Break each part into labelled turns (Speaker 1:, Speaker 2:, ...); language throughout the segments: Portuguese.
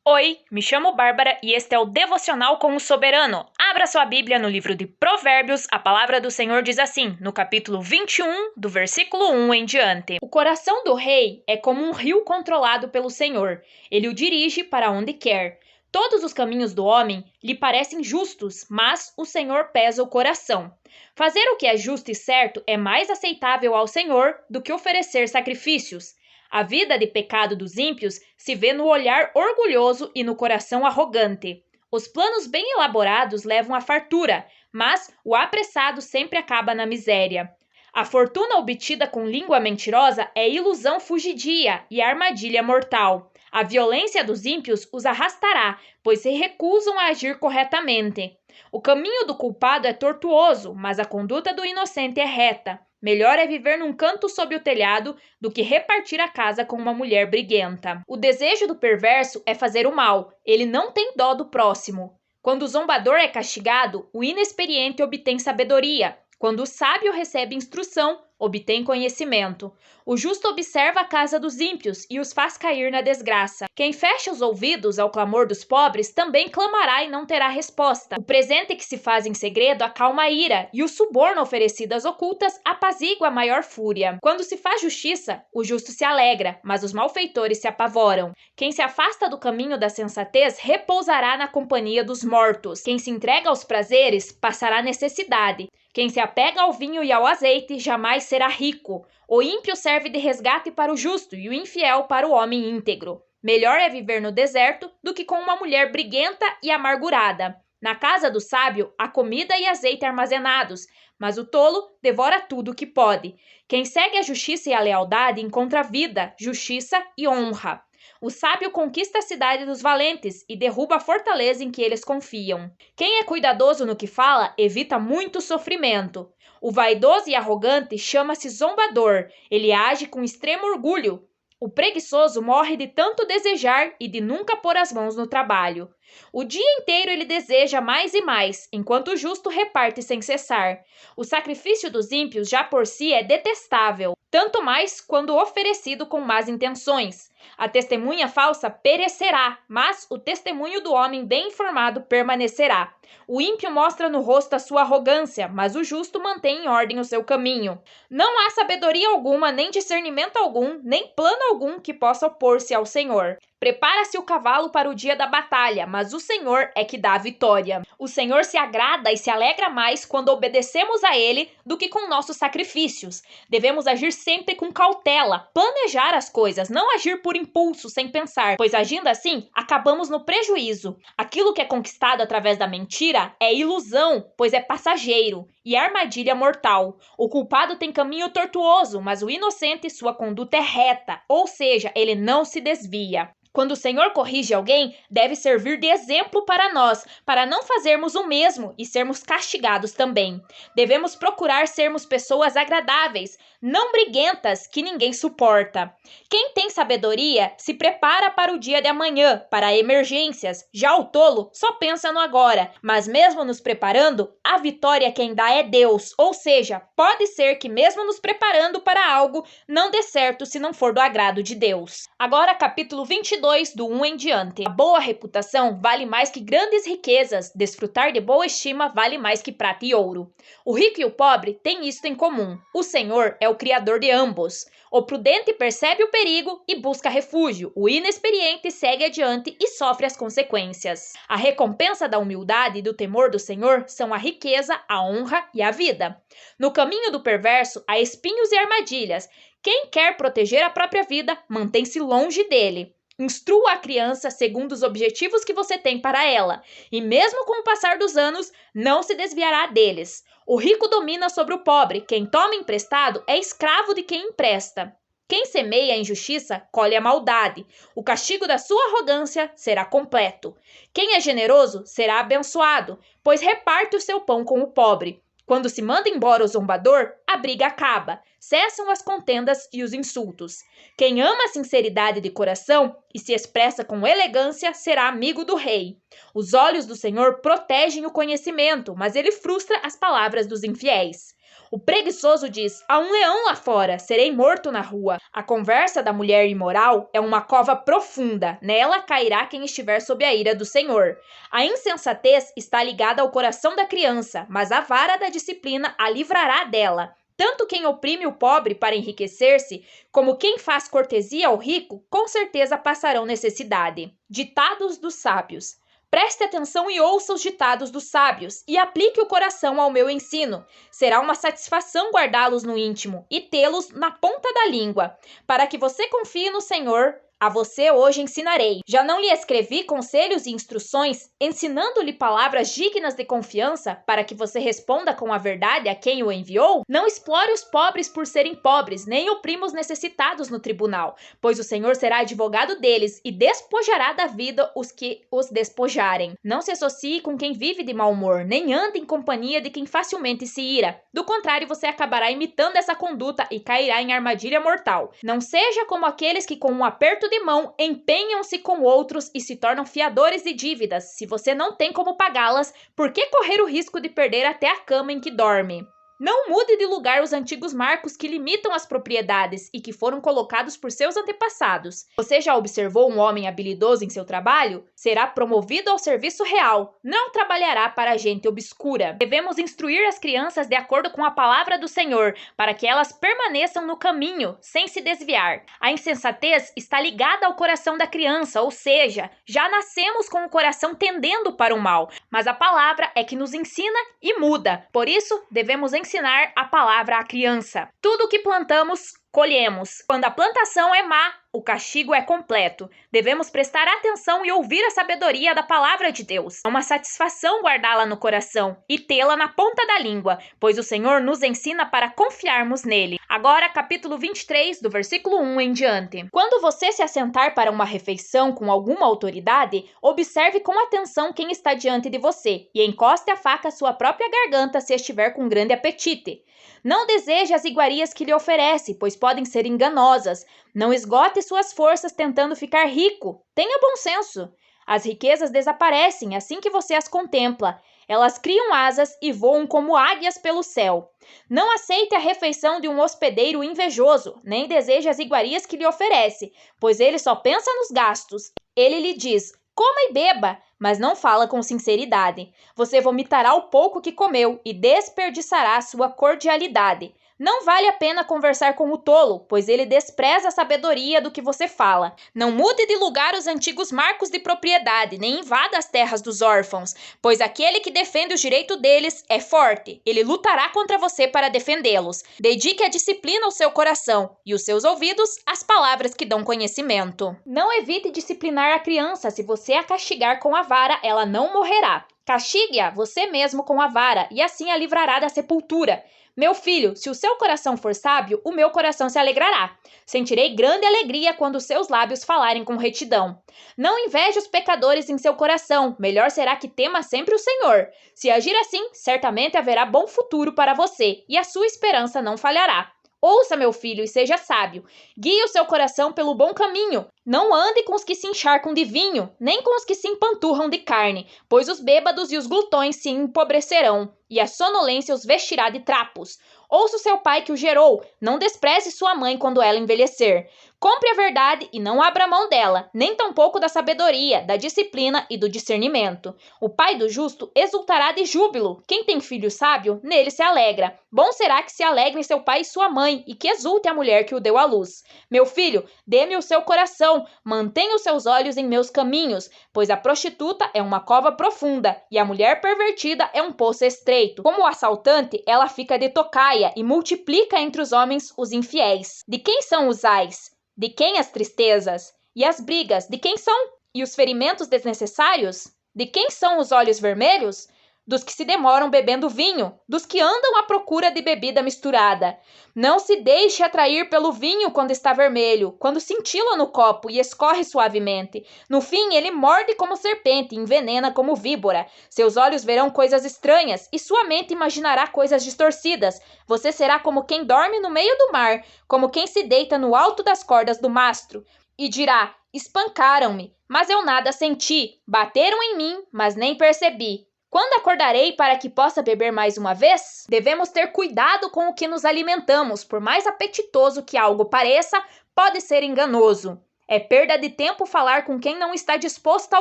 Speaker 1: Oi, me chamo Bárbara e este é o Devocional com o Soberano. Abra sua Bíblia no livro de Provérbios, a palavra do Senhor diz assim, no capítulo 21, do versículo 1 em diante. O coração do rei é como um rio controlado pelo Senhor. Ele o dirige para onde quer. Todos os caminhos do homem lhe parecem justos, mas o Senhor pesa o coração. Fazer o que é justo e certo é mais aceitável ao Senhor do que oferecer sacrifícios. A vida de pecado dos ímpios se vê no olhar orgulhoso e no coração arrogante. Os planos bem elaborados levam à fartura, mas o apressado sempre acaba na miséria. A fortuna obtida com língua mentirosa é ilusão fugidia e armadilha mortal. A violência dos ímpios os arrastará, pois se recusam a agir corretamente. O caminho do culpado é tortuoso, mas a conduta do inocente é reta. Melhor é viver num canto sob o telhado do que repartir a casa com uma mulher briguenta. O desejo do perverso é fazer o mal. Ele não tem dó do próximo. Quando o zombador é castigado, o inexperiente obtém sabedoria. Quando o sábio recebe instrução, obtém conhecimento. O justo observa a casa dos ímpios e os faz cair na desgraça. Quem fecha os ouvidos ao clamor dos pobres também clamará e não terá resposta. O presente que se faz em segredo acalma a ira, e o suborno oferecido às ocultas apazigua a maior fúria. Quando se faz justiça, o justo se alegra, mas os malfeitores se apavoram. Quem se afasta do caminho da sensatez repousará na companhia dos mortos. Quem se entrega aos prazeres passará necessidade. Quem se apega ao vinho e ao azeite jamais será rico. O ímpio serve de resgate para o justo e o infiel para o homem íntegro. Melhor é viver no deserto do que com uma mulher briguenta e amargurada. Na casa do sábio há comida e azeite armazenados, mas o tolo devora tudo o que pode. Quem segue a justiça e a lealdade encontra vida, justiça e honra. O sábio conquista a cidade dos valentes e derruba a fortaleza em que eles confiam. Quem é cuidadoso no que fala, evita muito sofrimento. O vaidoso e arrogante chama-se zombador. Ele age com extremo orgulho. O preguiçoso morre de tanto desejar e de nunca pôr as mãos no trabalho. O dia inteiro ele deseja mais e mais, enquanto o justo reparte sem cessar. O sacrifício dos ímpios já por si é detestável, tanto mais quando oferecido com más intenções. A testemunha falsa perecerá, mas o testemunho do homem bem informado permanecerá. O ímpio mostra no rosto a sua arrogância, mas o justo mantém em ordem o seu caminho. Não há sabedoria alguma, nem discernimento algum, nem plano algum que possa opor-se ao Senhor. Prepara-se o cavalo para o dia da batalha, mas o Senhor é que dá a vitória. O Senhor se agrada e se alegra mais quando obedecemos a Ele do que com nossos sacrifícios. Devemos agir sempre com cautela, planejar as coisas, não agir por impulso, sem pensar, pois agindo assim, acabamos no prejuízo. Aquilo que é conquistado através da mentira é ilusão, pois é passageiro, e armadilha mortal. O culpado tem caminho tortuoso, mas o inocente sua conduta é reta, ou seja, ele não se desvia. Quando o Senhor corrige alguém, deve servir de exemplo para nós, para não fazermos o mesmo e sermos castigados também. Devemos procurar sermos pessoas agradáveis, não briguentas que ninguém suporta. Quem tem sabedoria se prepara para o dia de amanhã, para emergências. Já o tolo só pensa no agora. Mas mesmo nos preparando, a vitória quem dá é Deus. Ou seja, pode ser que mesmo nos preparando para algo, não dê certo se não for do agrado de Deus. Agora, capítulo 22, do 1 em diante. A boa reputação vale mais que grandes riquezas. Desfrutar de boa estima vale mais que prata e ouro. O rico e o pobre têm isto em comum. O Senhor é o Criador de ambos. O prudente percebe o perigo e busca refúgio. O inexperiente segue adiante e sofre as consequências. A recompensa da humildade e do temor do Senhor são a riqueza, a honra e a vida. No caminho do perverso há espinhos e armadilhas. Quem quer proteger a própria vida, mantém-se longe dele. Instrua a criança segundo os objetivos que você tem para ela, e mesmo com o passar dos anos, não se desviará deles. O rico domina sobre o pobre, quem toma emprestado é escravo de quem empresta. Quem semeia a injustiça, colhe a maldade. O castigo da sua arrogância será completo. Quem é generoso será abençoado, pois reparte o seu pão com o pobre. Quando se manda embora o zombador, a briga acaba. Cessam as contendas e os insultos. Quem ama a sinceridade de coração e se expressa com elegância será amigo do rei. Os olhos do Senhor protegem o conhecimento, mas ele frustra as palavras dos infiéis. O preguiçoso diz: há um leão lá fora, serei morto na rua. A conversa da mulher imoral é uma cova profunda, nela cairá quem estiver sob a ira do Senhor. A insensatez está ligada ao coração da criança, mas a vara da disciplina a livrará dela. Tanto quem oprime o pobre para enriquecer-se, como quem faz cortesia ao rico, com certeza passarão necessidade. Ditados dos sábios. Preste atenção e ouça os ditados dos sábios, e aplique o coração ao meu ensino. Será uma satisfação guardá-los no íntimo e tê-los na ponta da língua, para que você confie no Senhor. A você hoje ensinarei. Já não lhe escrevi conselhos e instruções, ensinando-lhe palavras dignas de confiança, para que você responda com a verdade a quem o enviou? Não explore os pobres por serem pobres, nem oprima os necessitados no tribunal, pois o Senhor será advogado deles e despojará da vida os que os despojarem. Não se associe com quem vive de mau humor, nem ande em companhia de quem facilmente se ira. Do contrário, você acabará imitando essa conduta e cairá em armadilha mortal. Não seja como aqueles que com um aperto de mão empenham-se com outros e se tornam fiadores de dívidas. Se você não tem como pagá-las, por que correr o risco de perder até a cama em que dorme? Não mude de lugar os antigos marcos que limitam as propriedades e que foram colocados por seus antepassados. Você já observou um homem habilidoso em seu trabalho? Será promovido ao serviço real, não trabalhará para a gente obscura. Devemos instruir as crianças de acordo com a palavra do Senhor, para que elas permaneçam no caminho, sem se desviar. A insensatez está ligada ao coração da criança, ou seja, já nascemos com o coração tendendo para o mal, mas a palavra é que nos ensina e muda. Por isso, devemos ensinar a palavra à criança. Tudo o que plantamos, colhemos. Quando a plantação é má, o castigo é completo. Devemos prestar atenção e ouvir a sabedoria da palavra de Deus. É uma satisfação guardá-la no coração e tê-la na ponta da língua, pois o Senhor nos ensina para confiarmos nele. Agora, capítulo 23, do versículo 1 em diante. Quando você se assentar para uma refeição com alguma autoridade, observe com atenção quem está diante de você e encoste a faca à sua própria garganta se estiver com grande apetite. Não deseje as iguarias que lhe oferece, pois podem ser enganosas. Não esgote suas forças tentando ficar rico. Tenha bom senso. As riquezas desaparecem assim que você as contempla. Elas criam asas e voam como águias pelo céu. Não aceite a refeição de um hospedeiro invejoso, nem deseje as iguarias que lhe oferece, pois ele só pensa nos gastos. Ele lhe diz: coma e beba, mas não fala com sinceridade. Você vomitará o pouco que comeu e desperdiçará sua cordialidade. Não vale a pena conversar com o tolo, pois ele despreza a sabedoria do que você fala. Não mude de lugar os antigos marcos de propriedade, nem invada as terras dos órfãos, pois aquele que defende o direito deles é forte. Ele lutará contra você para defendê-los. Dedique a disciplina ao seu coração e os seus ouvidos às palavras que dão conhecimento. Não evite disciplinar a criança. Se você a castigar com a vara, ela não morrerá. Castigue-a você mesmo com a vara, e assim a livrará da sepultura. Meu filho, se o seu coração for sábio, o meu coração se alegrará. Sentirei grande alegria quando os seus lábios falarem com retidão. Não inveje os pecadores em seu coração, melhor será que tema sempre o Senhor. Se agir assim, certamente haverá bom futuro para você, e a sua esperança não falhará. Ouça, meu filho, e seja sábio. Guie o seu coração pelo bom caminho. Não ande com os que se encharcam de vinho, nem com os que se empanturram de carne, pois os bêbados e os glutões se empobrecerão, e a sonolência os vestirá de trapos. Ouça o seu pai que o gerou, não despreze sua mãe quando ela envelhecer. Compre a verdade e não abra mão dela, nem tampouco da sabedoria, da disciplina e do discernimento. O pai do justo exultará de júbilo. Quem tem filho sábio, nele se alegra. Bom será que se alegrem seu pai e sua mãe, e que exulte a mulher que o deu à luz. Meu filho, dê-me o seu coração, mantenha os seus olhos em meus caminhos, pois a prostituta é uma cova profunda, e a mulher pervertida é um poço estreito. Como o assaltante, ela fica de tocaia e multiplica entre os homens os infiéis. De quem são os ais? De quem as tristezas? E as brigas, de quem são? E os ferimentos desnecessários? De quem são os olhos vermelhos? Dos que se demoram bebendo vinho, dos que andam à procura de bebida misturada. Não se deixe atrair pelo vinho quando está vermelho, quando cintila no copo e escorre suavemente. No fim, ele morde como serpente e envenena como víbora. Seus olhos verão coisas estranhas e sua mente imaginará coisas distorcidas. Você será como quem dorme no meio do mar, como quem se deita no alto das cordas do mastro. E dirá: espancaram-me, mas eu nada senti. Bateram em mim, mas nem percebi. Quando acordarei para que possa beber mais uma vez? Devemos ter cuidado com o que nos alimentamos, por mais apetitoso que algo pareça, pode ser enganoso. É perda de tempo falar com quem não está disposto a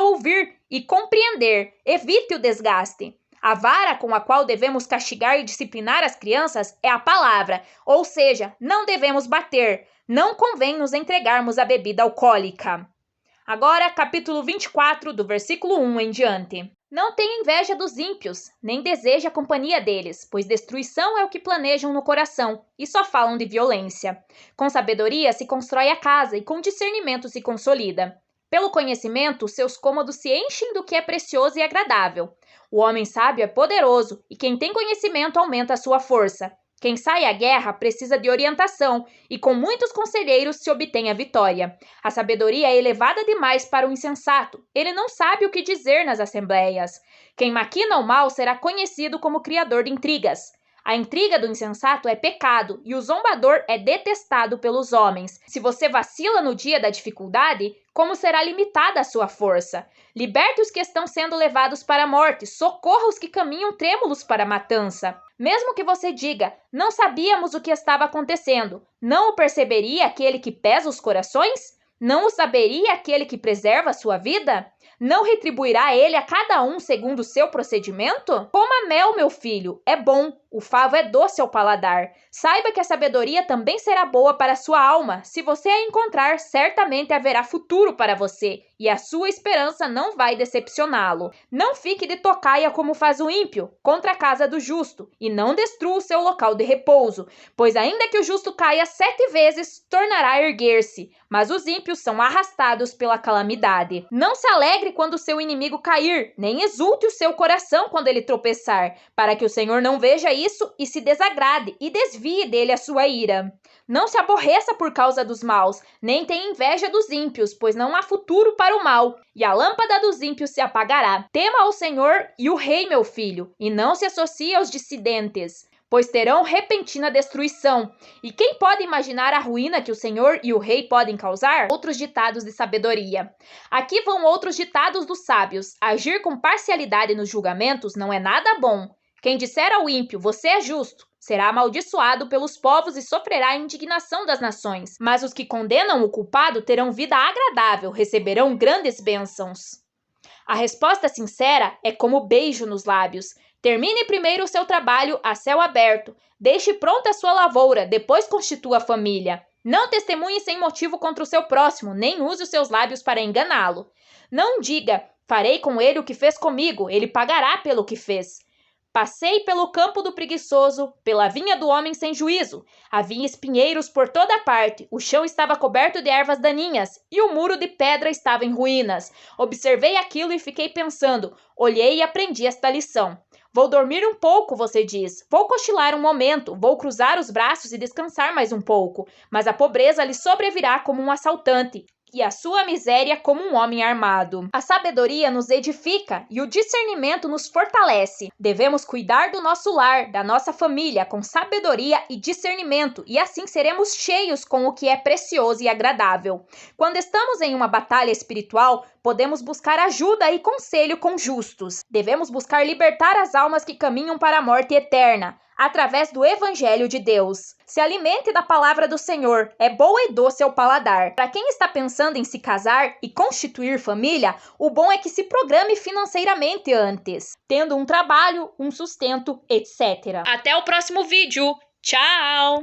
Speaker 1: ouvir e compreender. Evite o desgaste. A vara com a qual devemos castigar e disciplinar as crianças é a palavra, ou seja, não devemos bater. Não convém nos entregarmos à bebida alcoólica. Agora, capítulo 24, do versículo 1 em diante. Não tenha inveja dos ímpios, nem deseje a companhia deles, pois destruição é o que planejam no coração, e só falam de violência. Com sabedoria se constrói a casa, e com discernimento se consolida. Pelo conhecimento, seus cômodos se enchem do que é precioso e agradável. O homem sábio é poderoso, e quem tem conhecimento aumenta a sua força. Quem sai à guerra precisa de orientação, e com muitos conselheiros se obtém a vitória. A sabedoria é elevada demais para o insensato. Ele não sabe o que dizer nas assembleias. Quem maquina o mal será conhecido como criador de intrigas. A intriga do insensato é pecado, e o zombador é detestado pelos homens. Se você vacila no dia da dificuldade, como será limitada a sua força? Liberte os que estão sendo levados para a morte, socorra os que caminham trêmulos para a matança. Mesmo que você diga, não sabíamos o que estava acontecendo, não o perceberia aquele que pesa os corações? Não o saberia aquele que preserva a sua vida? Não retribuirá ele a cada um segundo o seu procedimento? Coma mel, meu filho, é bom, o favo é doce ao paladar. Saiba que a sabedoria também será boa para a sua alma. Se você a encontrar, certamente haverá futuro para você, e a sua esperança não vai decepcioná-lo. Não fique de tocaia como faz o ímpio, contra a casa do justo, e não destrua o seu local de repouso, pois ainda que o justo caia 7 vezes, tornará a erguer-se, mas os ímpios são arrastados pela calamidade. Não se alegre quando o seu inimigo cair, nem exulte o seu coração quando ele tropeçar, para que o Senhor não veja isso e se desagrade e desvie dele a sua ira. Não se aborreça por causa dos maus, nem tenha inveja dos ímpios, pois não há futuro para o mal, e a lâmpada dos ímpios se apagará. Tema ao Senhor e o rei, meu filho, e não se associe aos dissidentes, pois terão repentina destruição. E quem pode imaginar a ruína que o Senhor e o rei podem causar? Outros ditados de sabedoria. Aqui vão outros ditados dos sábios. Agir com parcialidade nos julgamentos não é nada bom. Quem disser ao ímpio, você é justo, será amaldiçoado pelos povos e sofrerá a indignação das nações. Mas os que condenam o culpado terão vida agradável, receberão grandes bênçãos. A resposta sincera é como beijo nos lábios. Termine primeiro o seu trabalho a céu aberto. Deixe pronta a sua lavoura, depois constitua a família. Não testemunhe sem motivo contra o seu próximo, nem use os seus lábios para enganá-lo. Não diga, farei com ele o que fez comigo, ele pagará pelo que fez. Passei pelo campo do preguiçoso, pela vinha do homem sem juízo. Havia espinheiros por toda parte, o chão estava coberto de ervas daninhas, e o muro de pedra estava em ruínas. Observei aquilo e fiquei pensando, olhei e aprendi esta lição. Vou dormir um pouco, você diz. Vou cochilar um momento, vou cruzar os braços e descansar mais um pouco. Mas a pobreza lhe sobrevirá como um assaltante, e a sua miséria como um homem armado. A sabedoria nos edifica e o discernimento nos fortalece. Devemos cuidar do nosso lar, da nossa família, com sabedoria e discernimento, e assim seremos cheios com o que é precioso e agradável. Quando estamos em uma batalha espiritual, podemos buscar ajuda e conselho com justos. Devemos buscar libertar as almas que caminham para a morte eterna, através do Evangelho de Deus. Se alimente da palavra do Senhor, é boa e doce ao paladar. Para quem está pensando em se casar e constituir família, o bom é que se programe financeiramente antes, tendo um trabalho, um sustento, etc.
Speaker 2: Até o próximo vídeo. Tchau!